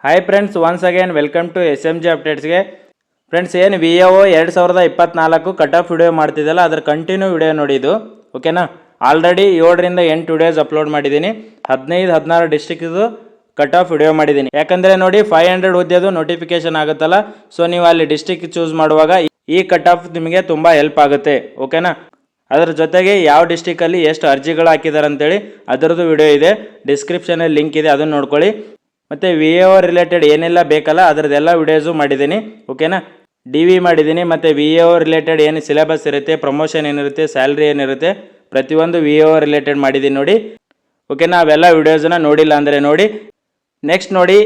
Hi friends, once again welcome to SMG ಅಪ್ಡೇಟ್ಸ್ಗೆ. Friends, ಏನು VAO 2024 cut off video ಮಾಡ್ತಿದ್ದಲ್ಲ, ಅದ್ರ ಕಂಟಿನ್ಯೂ ವಿಡಿಯೋ ನೋಡಿ ಇದು. ಓಕೆನಾ? ಆಲ್ರೆಡಿ 7ರಿಂದ 8 ವಿಡಿಯೋಸ್ ಅಪ್ಲೋಡ್ ಮಾಡಿದ್ದೀನಿ. 15-16 ಡಿಸ್ಟ್ರಿಕ್ದು ಕಟ್ ಆಫ್ ವಿಡಿಯೋ ಮಾಡಿದ್ದೀನಿ. ಯಾಕಂದರೆ ನೋಡಿ 500 ಹುದ್ದೆದು ನೋಟಿಫಿಕೇಶನ್ ಆಗುತ್ತಲ್ಲ, ಸೊ ನೀವು ಅಲ್ಲಿ ಡಿಸ್ಟ್ರಿಕ್ಟ್ ಚೂಸ್ ಮಾಡುವಾಗ ಈ ಕಟ್ ಆಫ್ ನಿಮಗೆ ತುಂಬ ಹೆಲ್ಪ್ ಆಗುತ್ತೆ. ಓಕೆನಾ? ಅದರ ಜೊತೆಗೆ ಯಾವ ಡಿಸ್ಟಿಕಲ್ಲಿ ಎಷ್ಟು ಅರ್ಜಿಗಳು ಹಾಕಿದ್ದಾರೆ ಅಂತೇಳಿ ಅದರದ್ದು ವಿಡಿಯೋ ಇದೆ, ಡಿಸ್ಕ್ರಿಪ್ಷನಲ್ಲಿ ಲಿಂಕ್ ಇದೆ, ಅದನ್ನು ನೋಡ್ಕೊಳ್ಳಿ. ಮತ್ತು VAO ರಿಲೇಟೆಡ್ ಏನೆಲ್ಲ ಬೇಕಲ್ಲ ಅದರದ್ದೆಲ್ಲ ವಿಡಿಯೋಸು ಮಾಡಿದ್ದೀನಿ. ಓಕೆನಾ? DV ಮಾಡಿದ್ದೀನಿ. ಮತ್ತು VAO ರಿಲೇಟೆಡ್ ಏನು ಸಿಲೆಬಸ್ ಇರುತ್ತೆ, ಪ್ರಮೋಷನ್ ಏನಿರುತ್ತೆ, ಸ್ಯಾಲ್ರಿ ಏನಿರುತ್ತೆ, ಪ್ರತಿಯೊಂದು VAO ರಿಲೇಟೆಡ್ ಮಾಡಿದ್ದೀನಿ ನೋಡಿ. ಓಕೆನಾ? ಅವೆಲ್ಲ ವಿಡಿಯೋಸನ್ನ ನೋಡಿಲ್ಲ ಅಂದರೆ ನೋಡಿ. ನೆಕ್ಸ್ಟ್ ನೋಡಿ,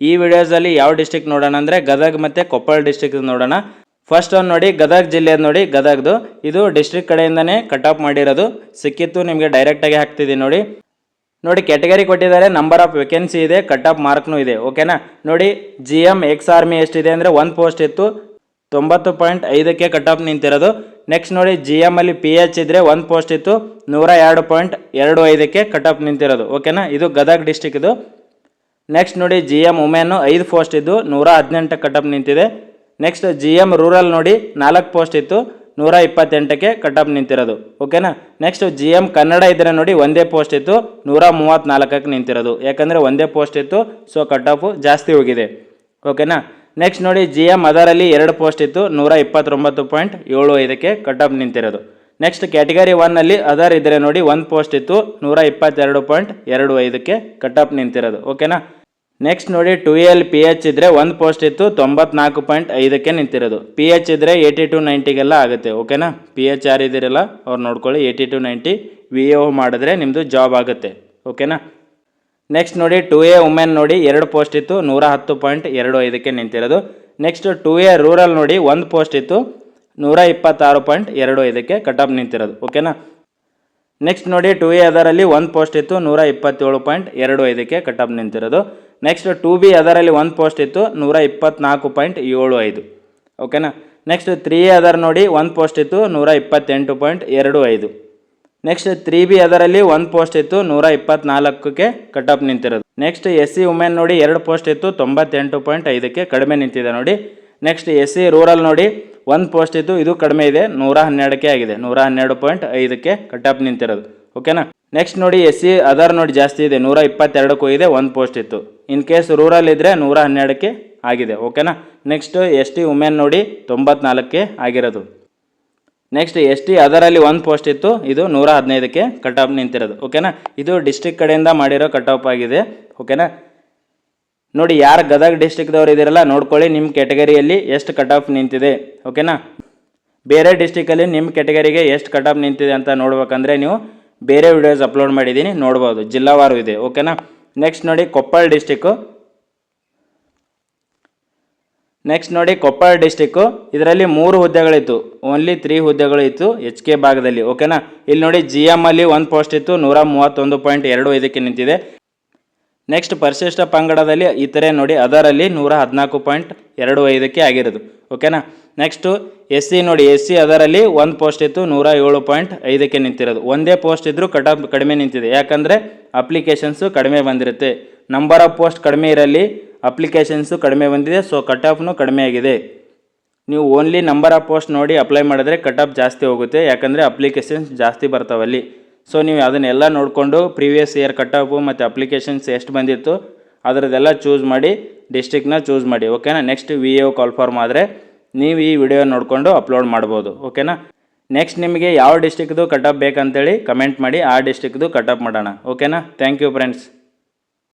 ಈ ವಿಡಿಯೋಸಲ್ಲಿ ಯಾವ ಡಿಸ್ಟ್ರಿಕ್ಟ್ ನೋಡೋಣ ಅಂದರೆ ಗದಗ ಮತ್ತು ಕೊಪ್ಪಳ ಡಿಸ್ಟ್ರಿಕ್ಟ್ ನೋಡೋಣ. ಫಸ್ಟ್ ಒಂದು ನೋಡಿ, ಗದಗ ಜಿಲ್ಲೆದು ನೋಡಿ. ಗದಗದು ಇದು ಡಿಸ್ಟ್ರಿಕ್ಟ್ ಕಡೆಯಿಂದನೇ ಕಟ್ ಆಫ್ ಮಾಡಿರೋದು, ಸಿಕ್ಕಿತ್ತು ನಿಮಗೆ ಡೈರೆಕ್ಟಾಗಿ ಹಾಕ್ತಿದ್ದೀನಿ ನೋಡಿ. ಕ್ಯಾಟಗರಿ ಕೊಟ್ಟಿದ್ದಾರೆ, ನಂಬರ್ ಆಫ್ ವೇಕೆನ್ಸಿ ಇದೆ, ಕಟ್ ಆಫ್ ಮಾರ್ಕ್ನೂ ಇದೆ. ಓಕೆನಾ? ನೋಡಿ, GM ಎಕ್ಸ್ ಆರ್ಮಿ ಎಷ್ಟಿದೆ ಅಂದರೆ 1 ಪೋಸ್ಟ್ ಇತ್ತು, 90.5ಕ್ಕೆ ಕಟ್ ಆಫ್ ನಿಂತಿರೋದು. ನೆಕ್ಸ್ಟ್ ನೋಡಿ, GM ಅಲ್ಲಿ PH ಇದ್ದರೆ 1 ಪೋಸ್ಟ್ ಇತ್ತು, 102.25ಕ್ಕೆ ಕಟ್ ಆಫ್ ನಿಂತಿರೋದು. ಓಕೆನಾ? ಇದು ಗದಗ ಡಿಸ್ಟ್ರಿಕ್ಟ್ ಇದು. ನೆಕ್ಸ್ಟ್ ನೋಡಿ, GM ವುಮೆನ್ನು 5 ಪೋಸ್ಟ್ ಇದ್ದು 118 ಕಟ್ ಆಫ್ ನಿಂತಿದೆ. ನೆಕ್ಸ್ಟ್ GM ರೂರಲ್ ನೋಡಿ 4 ಪೋಸ್ಟ್ ಇತ್ತು, 128ಕ್ಕೆ ಕಟ್ ಆಫ್ ನಿಂತಿರೋದು. ಓಕೆನಾ? ನೆಕ್ಸ್ಟ್ GM ಕನ್ನಡ ಇದ್ದರೆ ನೋಡಿ 1 ಪೋಸ್ಟ್ ಇತ್ತು, 134ಕ್ಕೆ ನಿಂತಿರೋದು. ಯಾಕಂದರೆ 1 ಪೋಸ್ಟ್ ಇತ್ತು, ಸೊ ಕಟ್ ಆಫು ಜಾಸ್ತಿ ಹೋಗಿದೆ. ಓಕೆನಾ? ನೆಕ್ಸ್ಟ್ ನೋಡಿ, GM ಅದರಲ್ಲಿ 2 ಪೋಸ್ಟ್ ಇತ್ತು, 129.75ಕ್ಕೆ ಕಟ್ ಆಫ್ ನಿಂತಿರೋದು. ನೆಕ್ಸ್ಟ್ ಕ್ಯಾಟಗರಿ 1ನಲ್ಲಿ ಅದರ್ ಇದ್ದರೆ ನೋಡಿ 1 ಪೋಸ್ಟ್ ಇತ್ತು, 122.25ಕ್ಕೆ ಕಟ್ ಆಫ್ ನಿಂತಿರೋದು. ಓಕೆನಾ? ನೆಕ್ಸ್ಟ್ ನೋಡಿ, 2A PH ಇದ್ದರೆ 1 ಪೋಸ್ಟ್ ಇತ್ತು, 94.5ಕ್ಕೆ ನಿಂತಿರೋದು. PH ಇದ್ದರೆ 80-90ಗೆಲ್ಲ ಆಗುತ್ತೆ. ಓಕೆನಾ? PH ಯಾರಿದ್ದೀರಲ್ಲ ಅವ್ರು ನೋಡ್ಕೊಳ್ಳಿ, 80-90 VAO ಮಾಡಿದ್ರೆ ನಿಮ್ಮದು ಜಾಬ್ ಆಗುತ್ತೆ. ಓಕೆನಾ? ನೆಕ್ಸ್ಟ್ ನೋಡಿ, 2A ವುಮೆನ್ ನೋಡಿ 2 ಪೋಸ್ಟ್ ಇತ್ತು, 110.25ಕ್ಕೆ ನಿಂತಿರೋದು. ನೆಕ್ಸ್ಟ್ 2A ರೂರಲ್ ನೋಡಿ 1 ಪೋಸ್ಟ್ ಇತ್ತು, 126.25ಕ್ಕೆ ಕಟ್ ಆಫ್ ನಿಂತಿರೋದು. ಓಕೆನಾ? ನೆಕ್ಸ್ಟ್ ನೋಡಿ, 2A ಅದರಲ್ಲಿ 1 ಪೋಸ್ಟ್ ಇತ್ತು, 127.25ಕ್ಕೆ ಕಟ್ ಆಫ್ ನಿಂತಿರೋದು. ನೆಕ್ಸ್ಟ್ 2B ಅದರಲ್ಲಿ 1 ಪೋಸ್ಟ್ ಇತ್ತು, 124.75. ಓಕೆನಾ? ನೆಕ್ಸ್ಟ್ 3A ಅದರ್ ನೋಡಿ 1 ಪೋಸ್ಟ್ ಇತ್ತು, 128.25. ನೆಕ್ಸ್ಟ್ 3B ಅದರಲ್ಲಿ 1 ಪೋಸ್ಟ್ ಇತ್ತು, 124ಕ್ಕೆ ಕಟ್ ಆಫ್ ನಿಂತಿರೋದು. ನೆಕ್ಸ್ಟ್ SC ವುಮೆನ್ ನೋಡಿ 2 ಪೋಸ್ಟ್ ಇತ್ತು, 98.5ಕ್ಕೆ ಕಡಿಮೆ ನಿಂತಿದೆ ನೋಡಿ. ನೆಕ್ಸ್ಟ್ SC ರೂರಲ್ ನೋಡಿ 1 ಪೋಸ್ಟ್ ಇತ್ತು, ಇದು ಕಡಿಮೆ ಇದೆ, 112ಕ್ಕೆ ಆಗಿದೆ, 112.5ಕ್ಕೆ ಕಟ್ ಆಫ್ ನಿಂತಿರೋದು. ಓಕೆನಾ? ನೆಕ್ಸ್ಟ್ ನೋಡಿ, SC ಅದರ್ ನೋಡಿ ಜಾಸ್ತಿ ಇದೆ, 122ಕ್ಕೂ ಇದೆ, 1 ಪೋಸ್ಟ್ ಇತ್ತು. ಇನ್ ಕೇಸ್ ರೂರಲ್ ಇದ್ದರೆ 112ಕ್ಕೆ ಆಗಿದೆ. ಓಕೆನಾ? ನೆಕ್ಸ್ಟ್ ST ವುಮೆನ್ ನೋಡಿ 94ಕ್ಕೆ ಆಗಿರೋದು. ನೆಕ್ಸ್ಟ್ ST ಅದರಲ್ಲಿ 1 ಪೋಸ್ಟ್ ಇತ್ತು, ಇದು 115ಕ್ಕೆ ಕಟ್ ಆಫ್ ನಿಂತಿರೋದು. ಓಕೆನಾ? ಇದು ಡಿಸ್ಟ್ರಿಕ್ಟ್ ಕಡೆಯಿಂದ ಮಾಡಿರೋ ಕಟ್ ಆಫ್ ಆಗಿದೆ. ಓಕೆನಾ? ನೋಡಿ, ಯಾರು ಗದಗ ಡಿಸ್ಟ್ರಿಕ್ದವ್ರು ಇದ್ದೀರಲ್ಲ ನೋಡ್ಕೊಳ್ಳಿ, ನಿಮ್ಮ ಕ್ಯಾಟಗರಿಯಲ್ಲಿ ಎಷ್ಟು ಕಟ್ ಆಫ್ ನಿಂತಿದೆ. ಓಕೆನಾ? ಬೇರೆ ಡಿಸ್ಟ್ರಿಕ್ಕಲ್ಲಿ ನಿಮ್ಮ ಕ್ಯಾಟಗರಿಗೆ ಎಷ್ಟು ಕಟ್ ಆಫ್ ನಿಂತಿದೆ ಅಂತ ನೋಡ್ಬೇಕಂದ್ರೆ ನೀವು ಬೇರೆ ವಿಡಿಯೋಸ್ ಅಪ್ಲೋಡ್ ಮಾಡಿದ್ದೀನಿ, ನೋಡ್ಬೋದು, ಜಿಲ್ಲಾವಾರು ಇದೆ. ಓಕೆನಾ? ನೆಕ್ಸ್ಟ್ ನೋಡಿ, ಕೊಪ್ಪಳ ಡಿಸ್ಟಿಕ್ಕು. ನೆಕ್ಸ್ಟ್ ನೋಡಿ, ಕೊಪ್ಪಳ ಡಿಸ್ಟಿಕ್ಕು ಇದರಲ್ಲಿ 3 ಹುದ್ದೆಗಳಿತ್ತು, ಓನ್ಲಿ 3 ಹುದ್ದೆಗಳು ಇತ್ತು HK ಭಾಗದಲ್ಲಿ. ಓಕೆನಾ? ಇಲ್ಲಿ ನೋಡಿ, GM ಅಲ್ಲಿ 1 ಪೋಸ್ಟ್ ಇತ್ತು, 131.25ಕ್ಕೆ ನಿಂತಿದೆ. ನೆಕ್ಸ್ಟ್ ಪರಿಶಿಷ್ಟ ಪಂಗಡದಲ್ಲಿ ಇತರೆ ನೋಡಿ ಅದರಲ್ಲಿ 114.25ಕ್ಕೆ ಆಗಿರೋದು. ಓಕೆನಾ? ನೆಕ್ಸ್ಟು SC ನೋಡಿ, SC ಅದರಲ್ಲಿ 1 ಪೋಸ್ಟ್ ಇತ್ತು, 107.5ಕ್ಕೆ ನಿಂತಿರೋದು. 1 ಪೋಸ್ಟ್ ಇದ್ದರೂ ಕಟ್ ಆಫ್ ಕಡಿಮೆ ನಿಂತಿದೆ, ಯಾಕಂದರೆ ಅಪ್ಲಿಕೇಶನ್ಸು ಕಡಿಮೆ ಬಂದಿರುತ್ತೆ. ನಂಬರ್ ಆಫ್ ಪೋಸ್ಟ್ ಕಡಿಮೆ ಇರಲಿ, ಅಪ್ಲಿಕೇಶನ್ಸು ಕಡಿಮೆ ಬಂದಿದೆ, ಸೊ ಕಟ್ ಆಫ್ನು ಕಡಿಮೆ ಆಗಿದೆ. ನೀವು ಓನ್ಲಿ ನಂಬರ್ ಆಫ್ ಪೋಸ್ಟ್ ನೋಡಿ ಅಪ್ಲೈ ಮಾಡಿದ್ರೆ ಕಟ್ ಆಫ್ ಜಾಸ್ತಿ ಹೋಗುತ್ತೆ, ಯಾಕಂದರೆ ಅಪ್ಲಿಕೇಶನ್ಸ್ ಜಾಸ್ತಿ ಬರ್ತಾವಲ್ಲಿ. ಸೊ ನೀವು ಅದನ್ನೆಲ್ಲ ನೋಡಿಕೊಂಡು ಪ್ರೀವಿಯಸ್ ಇಯರ್ ಕಟ್ ಆಫು ಮತ್ತು ಅಪ್ಲಿಕೇಶನ್ಸ್ ಎಷ್ಟು ಬಂದಿತ್ತು ಅದರದ್ದೆಲ್ಲ ಚೂಸ್ ಮಾಡಿ ಡಿಸ್ಟ್ರಿಕ್ನ ಚೂಸ್ ಮಾಡಿ. ಓಕೆನಾ? ನೆಕ್ಸ್ಟ್ VAO ಕಾಲ್ ಫಾರ್ಮ್ ಆದರೆ ನೀವು ಈ ವಿಡಿಯೋ ನೋಡಿಕೊಂಡು ಅಪ್ಲೋಡ್ ಮಾಡ್ಬೋದು. ಓಕೆನಾ? ನೆಕ್ಸ್ಟ್ ನಿಮಗೆ ಯಾವ ಡಿಸ್ಟ್ರಿಕ್ದು ಕಟ್ ಆಫ್ ಬೇಕಂತೇಳಿ ಕಮೆಂಟ್ ಮಾಡಿ, ಆ ಡಿಸ್ಟ್ರಿಕ್ದು ಕಟ್ ಆಫ್ ಮಾಡೋಣ. ಓಕೆನಾ? Thank you friends.